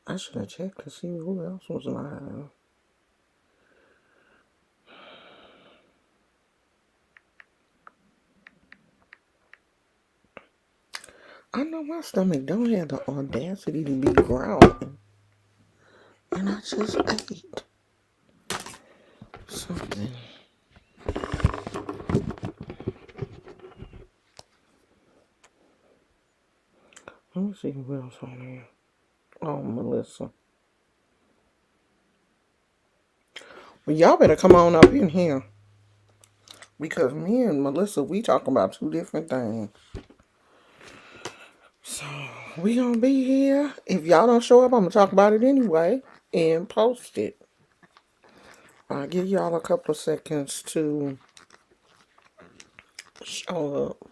I should have checked to see who else was live. I know my stomach don't have the audacity to be growling. And I just ate something. Let me see who else on there. Oh, Melissa. Well, y'all better come on up in here. Because me and Melissa, we talking about two different things. So, we gonna be here. If y'all don't show up, I'm gonna talk about it anyway. And post it. I'll give y'all a couple of seconds to show up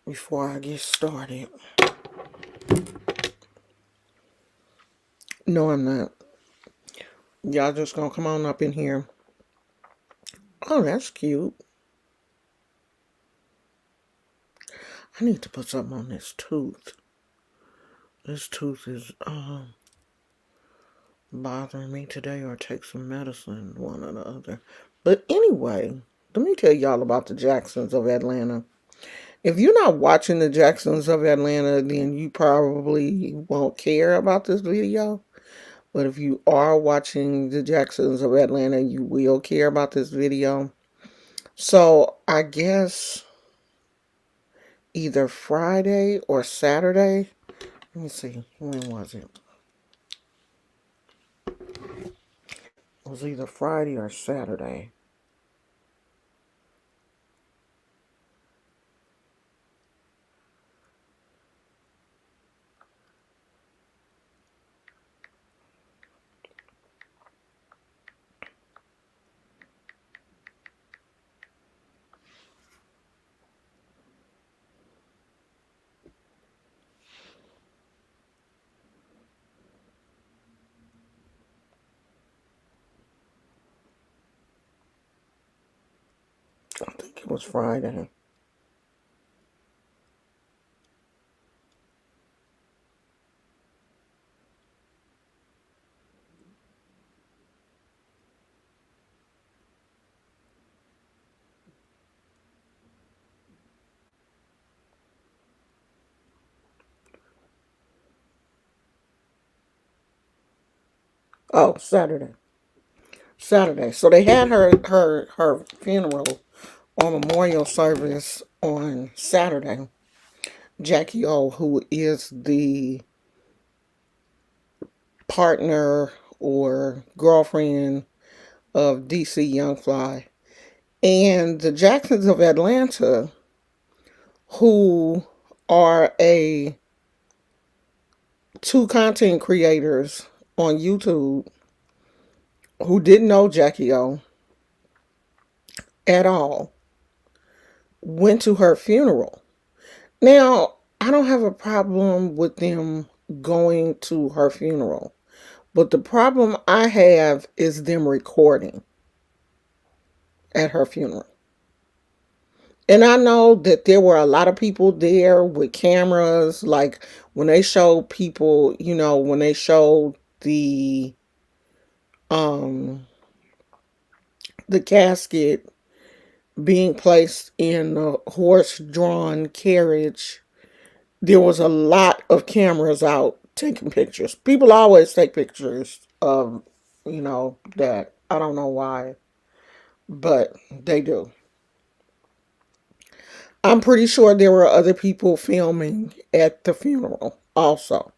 before I get started. No, I'm not. Y'all just gonna come on up in here. Oh, that's cute. I need to put something on this tooth. This tooth is bothering me today, or take some medicine, one or the other. But anyway, let me tell y'all about the Jacksons of Atlanta. If you're not watching the Jacksons of Atlanta, then you probably won't care about this video. But if you are watching the Jacksons of Atlanta, you will care about this video. So I guess either Friday or Saturday. Let me see. When was it? It was either Friday or Saturday. I think it was Friday. Oh, Saturday. Saturday. So they had her funeral or memorial service on Saturday. Jackie O, who is the partner or girlfriend of DC Young Fly, and the Jacksons of Atlanta, who are a two content creators on YouTube who didn't know Jackie O at all, went to her funeral. Now, I don't have a problem with them going to her funeral, but the problem I have is them recording at her funeral. And I know that there were a lot of people there with cameras, like when they showed people, when they showed um the casket being placed in a horse-drawn carriage, there was a lot of cameras out taking pictures. People always take pictures of, that. I don't know why, but they do. I'm pretty sure there were other people filming at the funeral also.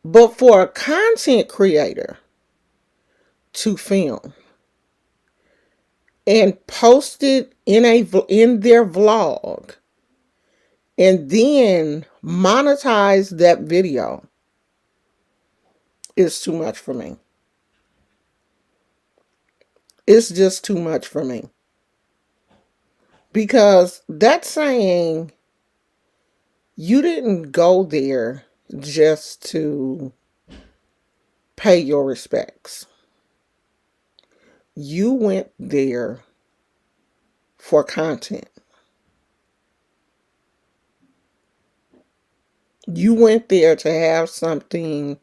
But for a content creator to film and post it in their vlog and then monetize that video is too much for me. It's just too much for me. Because that's saying you didn't go there just to pay your respects. You went there for content. You went there to have something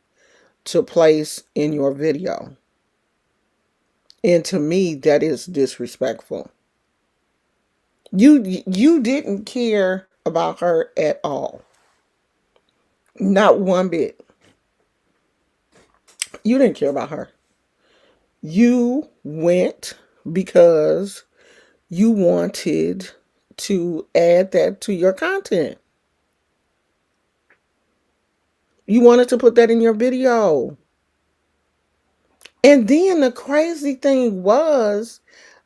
to place in your video. And to me, that is disrespectful. You didn't care about her at all. Not one bit. You didn't care about her. You went because you wanted to add that to your content. You wanted to put that in your video. And then the crazy thing was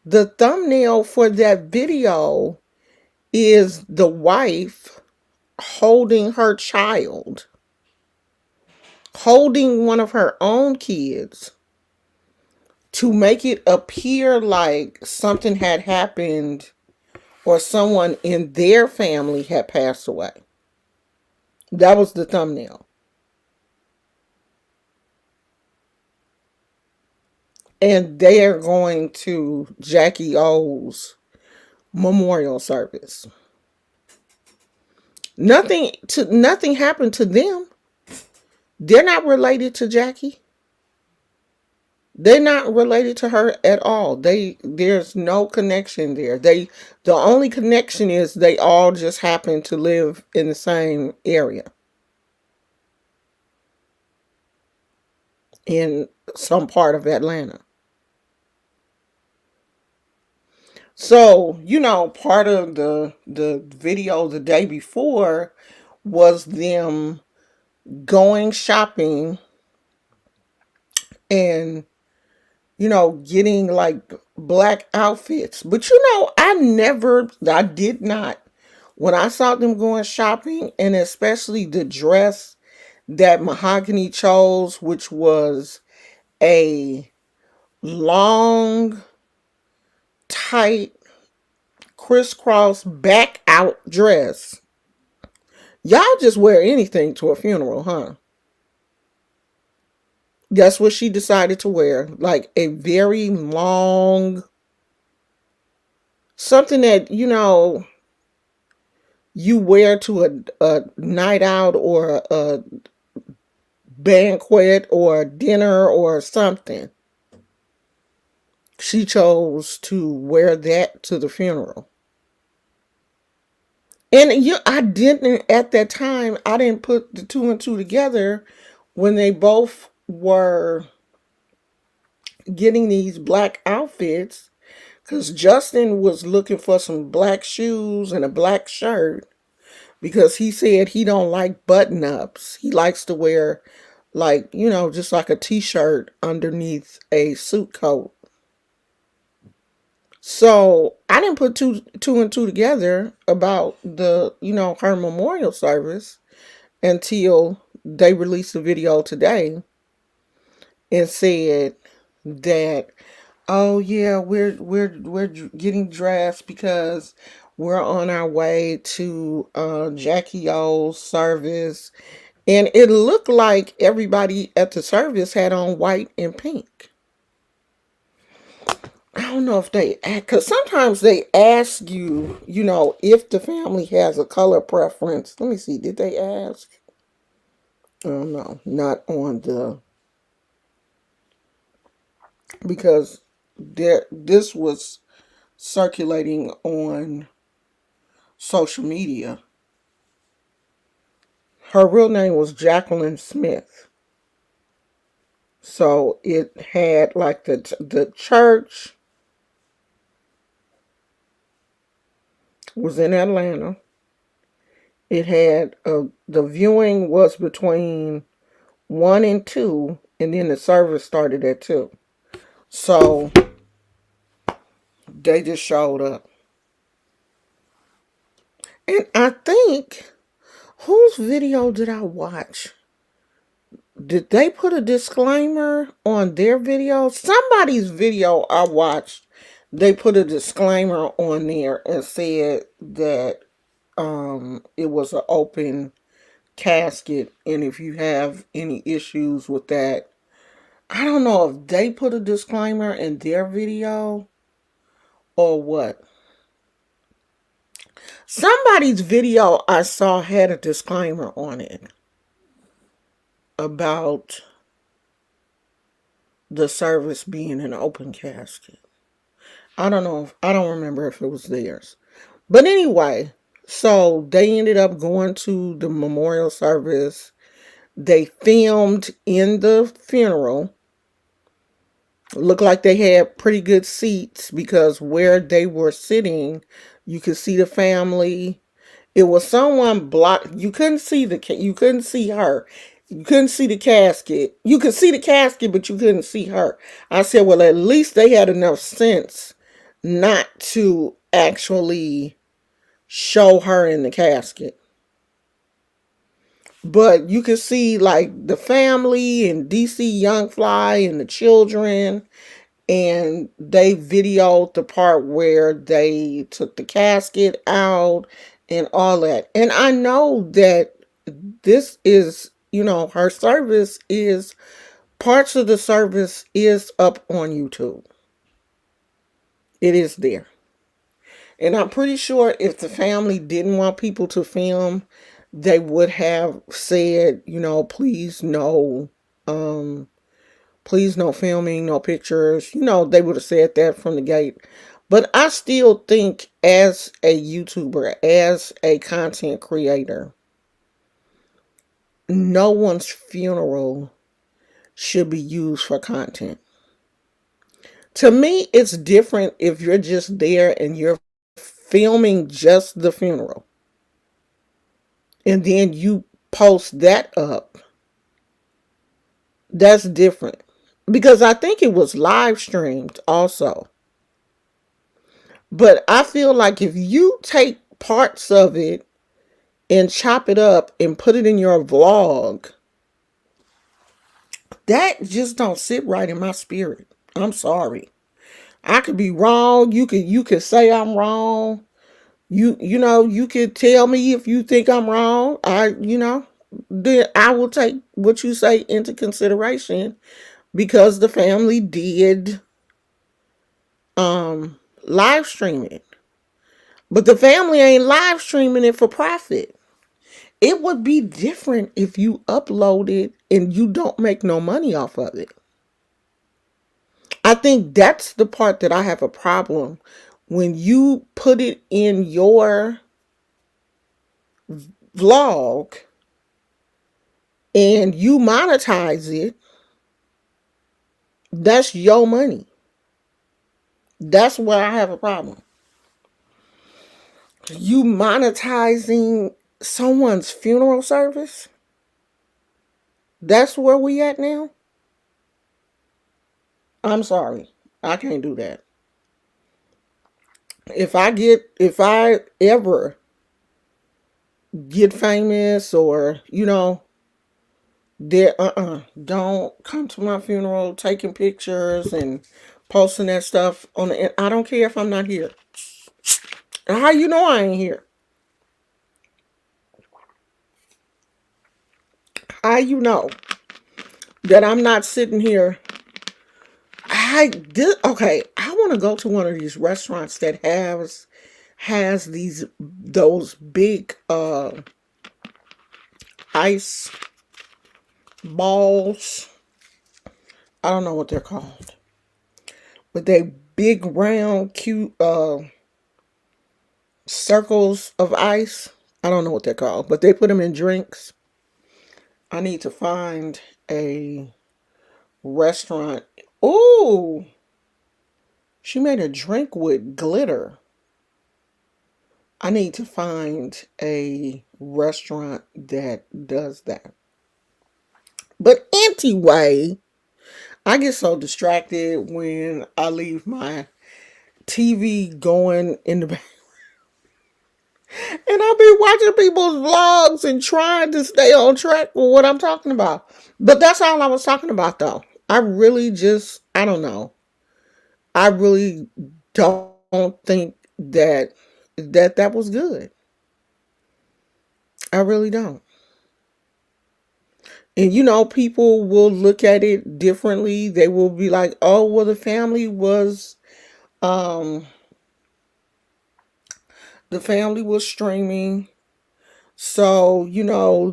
the thumbnail for that video is the wife holding her child, holding one of her own kids to make it appear like something had happened or someone in their family had passed away. That was the thumbnail. And they're going to Jackie O's memorial service. Nothing happened to them. They're not related to Jackie. They're not related to her at all. There's no connection there. The only connection is they all just happen to live in the same area in some part of Atlanta. So, part of the video the day before was them going shopping and getting like black outfits. But I did not, when I saw them going shopping, and especially the dress that Mahogany chose, which was a long, tight, crisscross back out dress. Y'all just wear anything to a funeral, huh? That's what she decided to wear. Like a very long, something that, you wear to a night out or a banquet or dinner or something. She chose to wear that to the funeral. And I didn't, at that time, I didn't put the two and two together when they both were getting these black outfits, because Justin was looking for some black shoes and a black shirt because he said he don't like button ups. He likes to wear like, just like a t-shirt underneath a suit coat. So I didn't put two and two together about the, her memorial service until they released the video today and said that, oh yeah, we're getting dressed because we're on our way to Jackie O's service. And it looked like everybody at the service had on white and pink. I don't know if because sometimes they ask you, if the family has a color preference. Let me see, did they ask? Oh no, not on because this was circulating on social media. Her real name was Jacqueline Smith. So it had like the church was in Atlanta. It had the viewing was between 1 and 2, and then the service started at 2. So they just showed up. And I think, whose video did I watch? Did they put a disclaimer on their video? Somebody's video I watched, they put a disclaimer on there and said that it was an open casket, and if you have any issues with that, I don't know if they put a disclaimer in their video or what. Somebody's video I saw had a disclaimer on it about the service being an open casket. I don't remember if it was theirs. But anyway, so they ended up going to the memorial service. They filmed in the funeral. Looked like they had pretty good seats because where they were sitting, you could see the family. It was someone blocked. You couldn't see her. You couldn't see the casket. You could see the casket, but you couldn't see her. I said, well, at least they had enough sense not to actually show her in the casket. But you could see like the family and DC Young Fly and the children, and they videoed the part where they took the casket out and all that. And I know that this is, her service is, parts of the service is up on YouTube. It is there. And I'm pretty sure if the family didn't want people to film, they would have said, please no filming, no pictures. They would have said that from the gate. But I still think as a YouTuber, as a content creator, no one's funeral should be used for content. To me, it's different if you're just there and you're filming just the funeral. And then you post that up. That's different. Because I think it was live streamed also. But I feel like if you take parts of it and chop it up and put it in your vlog, that just don't sit right in my spirit. I'm sorry. I could be wrong. You could say I'm wrong. You could tell me if you think I'm wrong. Then I will take what you say into consideration because the family did live stream it. But the family ain't live streaming it for profit. It would be different if you upload it and you don't make no money off of it. I think that's the part that I have a problem. When you put it in your vlog and you monetize it, that's your money. That's where I have a problem. You monetizing someone's funeral service? That's where we at now? I'm sorry. I can't do that. If I ever get famous or, there, don't come to my funeral taking pictures and posting that stuff on the, I don't care if I'm not here. How you know I ain't here? How you know that I'm not sitting here? Okay, I want to go to one of these restaurants that has those big ice balls. I don't know what they're called, but they big round cute circles of ice. I don't know what they're called, but they put them in drinks. I need to find a restaurant. Ooh, she made a drink with glitter. I need to find a restaurant that does that. But anyway, I get so distracted when I leave my TV going in the back. And I'll be watching people's vlogs and trying to stay on track with what I'm talking about. But that's all I was talking about, though. I don't know. I really don't think that was good. I really don't. And people will look at it differently. They will be like, "Oh, well, the family was um The family was streaming. So,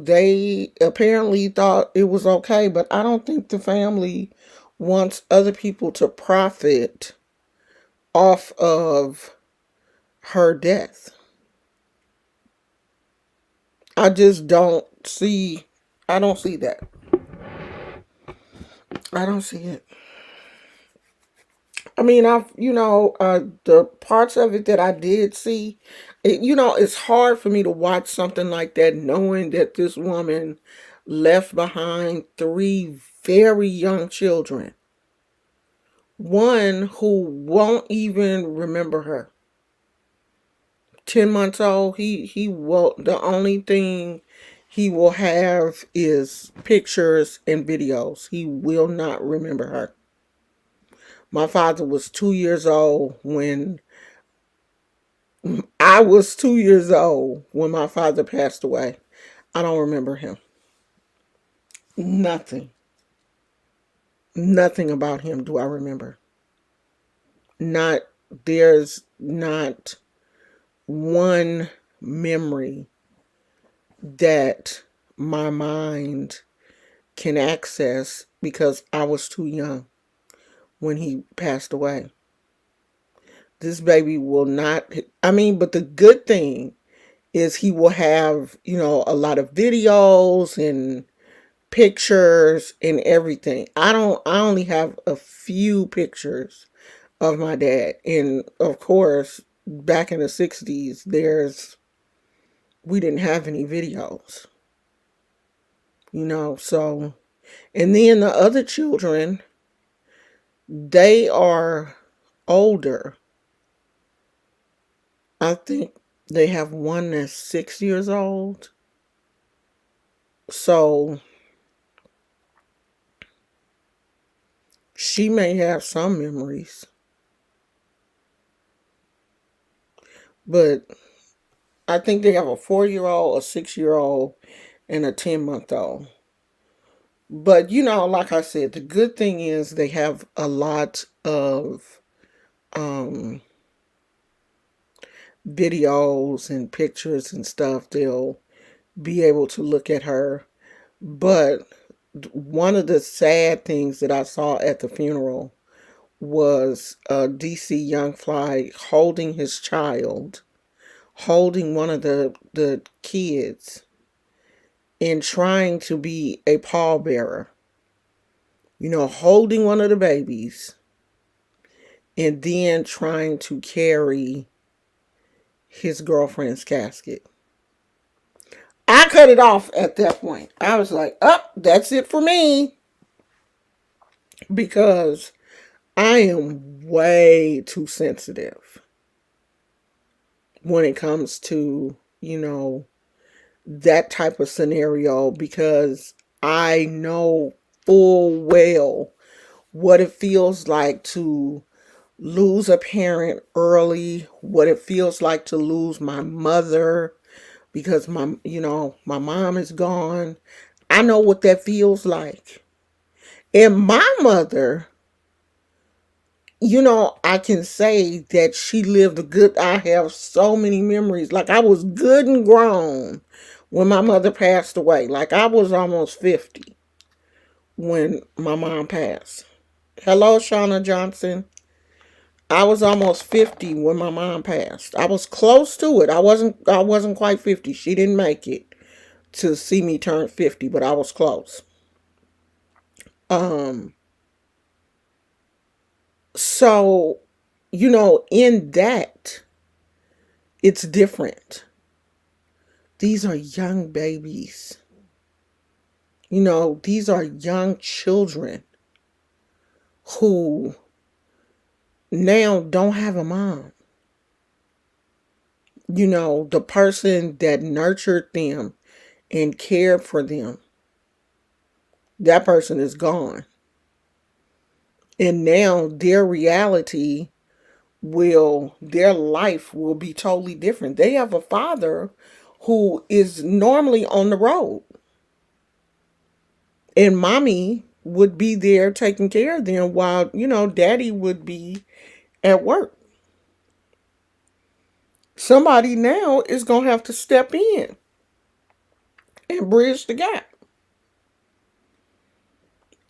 they apparently thought it was okay, but I don't think the family wants other people to profit off of her death. I just I don't see that. I don't see it. I mean, the parts of it that I did see, it's hard for me to watch something like that knowing that this woman left behind three very young children. One who won't even remember her. 10 months old, he will, the only thing he will have is pictures and videos. He will not remember her. My father was 2 years old when I was 2 years old when my father passed away. I don't remember him. Nothing. Nothing about him do I remember. Not, there's not one memory that my mind can access because I was too young when he passed away. This baby will not, but the good thing is he will have, a lot of videos and pictures and everything. I only have a few pictures of my dad. And of course, back in the 60s, we didn't have any videos, so, and then the other children, they are older. I think they have one that's 6 years old. So she may have some memories, but I think they have a 4-year-old, a 6-year-old, and a 10-month-old. But like I said, the good thing is they have a lot of videos and pictures and stuff. They'll be able to look at her. But one of the sad things that I saw at the funeral was DC Young Fly holding his child, holding one of the kids, and trying to be a pallbearer. Holding one of the babies and then trying to carry his girlfriend's casket. I cut it off at that point. I was like, oh, that's it for me. Because I am way too sensitive when it comes to, that type of scenario, because I know full well what it feels like to lose a parent early, what it feels like to lose my mother because my mom is gone. I know what that feels like. And my mother, I can say that she lived a good, I have so many memories. Like I was good and grown when my mother passed away. Like I was almost 50 when my mom passed. Hello, Shauna Johnson. I was almost 50 when my mom passed. I was close to it. I wasn't quite 50. She didn't make it to see me turn 50, but I was close. Um so in that, it's different. These are young babies. These are young children who now don't have a mom. The person that nurtured them and cared for them, that person is gone. And now their life will be totally different. They have a father who is normally on the road. And mommy would be there taking care of them while, daddy would be at work. Somebody now is going to have to step in and bridge the gap.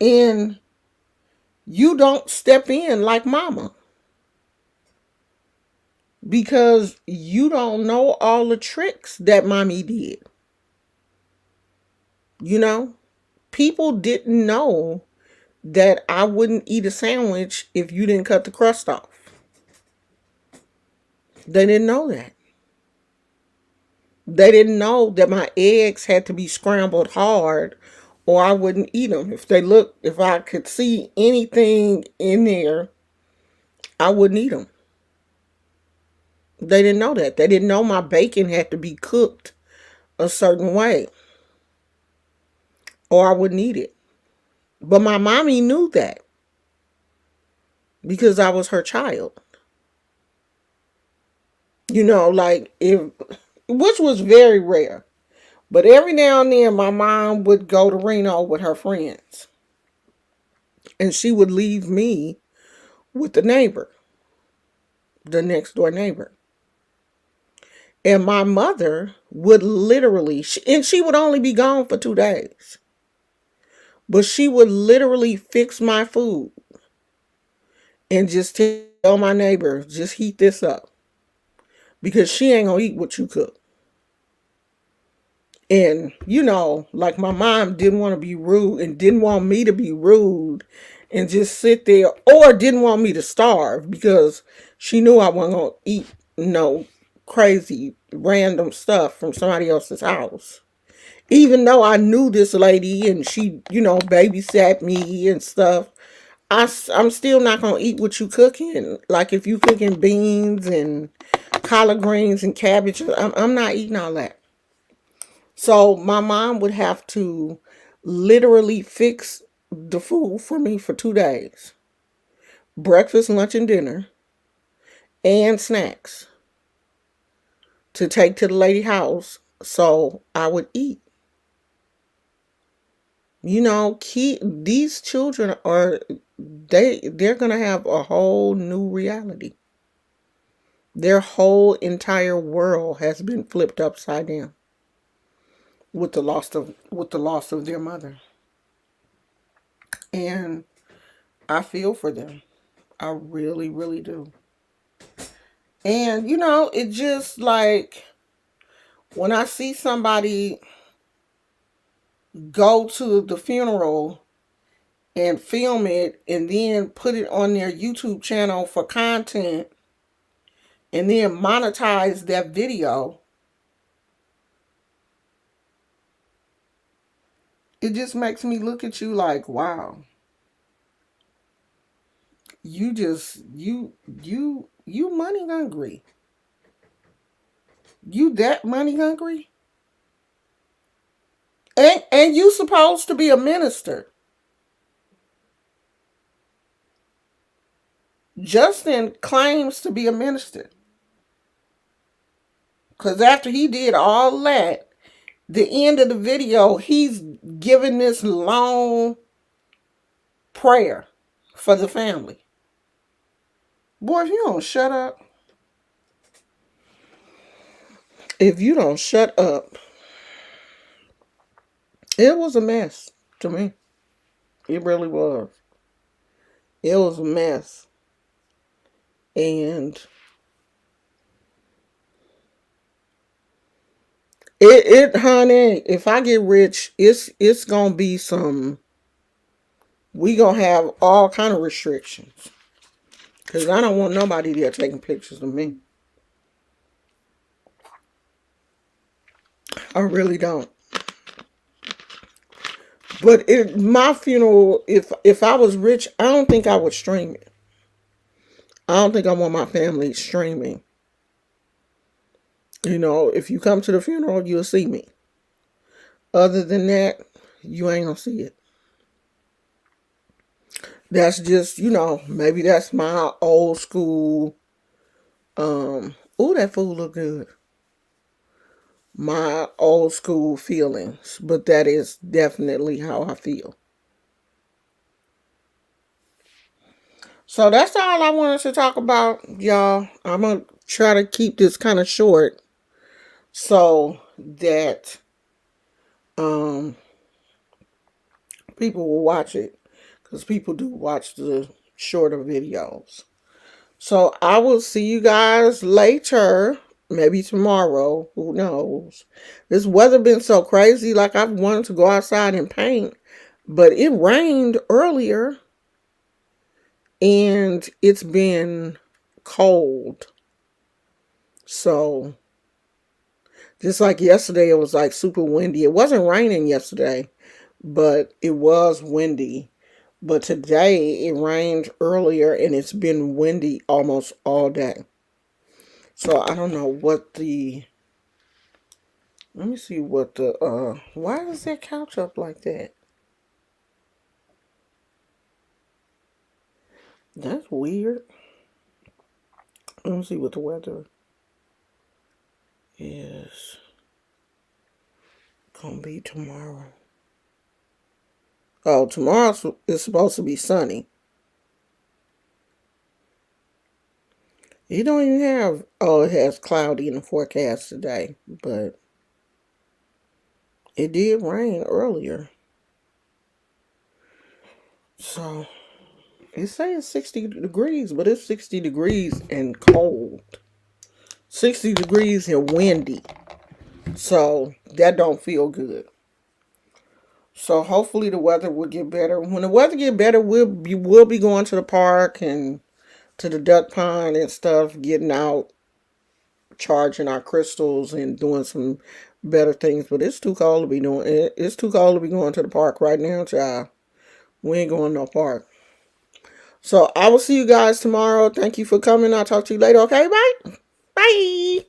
And you don't step in like mama because you don't know all the tricks that mommy did. You know, people didn't know that I wouldn't eat a sandwich if you didn't cut the crust off. They didn't know that. They didn't know that my eggs had to be scrambled hard or I wouldn't eat them. If I could see anything in there, I wouldn't eat them. They didn't know that. They didn't know my bacon had to be cooked a certain way or I wouldn't eat it. But my mommy knew that because I was her child. Like which was very rare. But every now and then my mom would go to Reno with her friends. And she would leave me with the neighbor, the next door neighbor. And my mother would literally, and she would only be gone for 2 days. But she would literally fix my food and just tell my neighbor, just heat this up. Because she ain't gonna eat what you cook. And, like my mom didn't want to be rude and didn't want me to be rude and just sit there or didn't want me to starve because she knew I wasn't going to eat crazy random stuff from somebody else's house. Even though I knew this lady and she, babysat me and stuff, I'm still not going to eat what you cooking. Like if you cooking beans and collard greens and cabbage, I'm not eating all that. So my mom would have to literally fix the food for me for 2 days. Breakfast, lunch, and dinner. And snacks. To take to the lady house so I would eat. These children they're going to have a whole new reality. Their whole entire world has been flipped upside down with the loss of their mother. And I feel for them. I really, really do. And, it just like when I see somebody go to the funeral and film it and then put it on their YouTube channel for content and then monetize that video, it just makes me look at you like, wow. You money hungry. You that money hungry? And you supposed to be a minister. Justin claims to be a minister. Because after he did all that, the end of the video, he's giving this long prayer for the family. Boy, if you don't shut up, it was a mess to me. It really was. It was a mess. And honey, if I get rich, it's gonna be we gonna have all kind of restrictions. Cause I don't want nobody there taking pictures of me. I really don't. But my funeral, if I was rich, I don't think I would stream it. I don't think I want my family streaming. If you come to the funeral, you'll see me. Other than that, you ain't gonna see it. That's just, maybe that's my old school. Ooh, that food look good. My old school feelings, but that is definitely how I feel. So that's all I wanted to talk about, y'all. I'm gonna try to keep this kind of short so that um people will watch it, because people do watch the shorter videos. So I will see you guys later, maybe tomorrow, who knows. This weather been so crazy, like I've wanted to go outside and paint, but it rained earlier and it's been cold. So just like yesterday, it was like super windy. It wasn't raining yesterday, but it was windy. But today it rained earlier and it's been windy almost all day. So I don't know what the, let me see what the, why is that couch up like that? That's weird. Let me see what the weather is gonna be tomorrow. Oh, tomorrow is supposed to be sunny. You don't even have, oh, it has cloudy in the forecast today, but it did rain earlier. So it says 60 degrees, but it's 60 degrees and cold. 60 degrees and windy. So that don't feel good. So hopefully the weather will get better. When the weather get better, we'll be going to the park and to the duck pond and stuff, getting out, charging our crystals and doing some better things. But it's too cold to be doing it. It's too cold to be going to the park right now, child. We ain't going to no park. So I will see you guys tomorrow. Thank you for coming. I'll talk to you later. Okay, bye. Bye.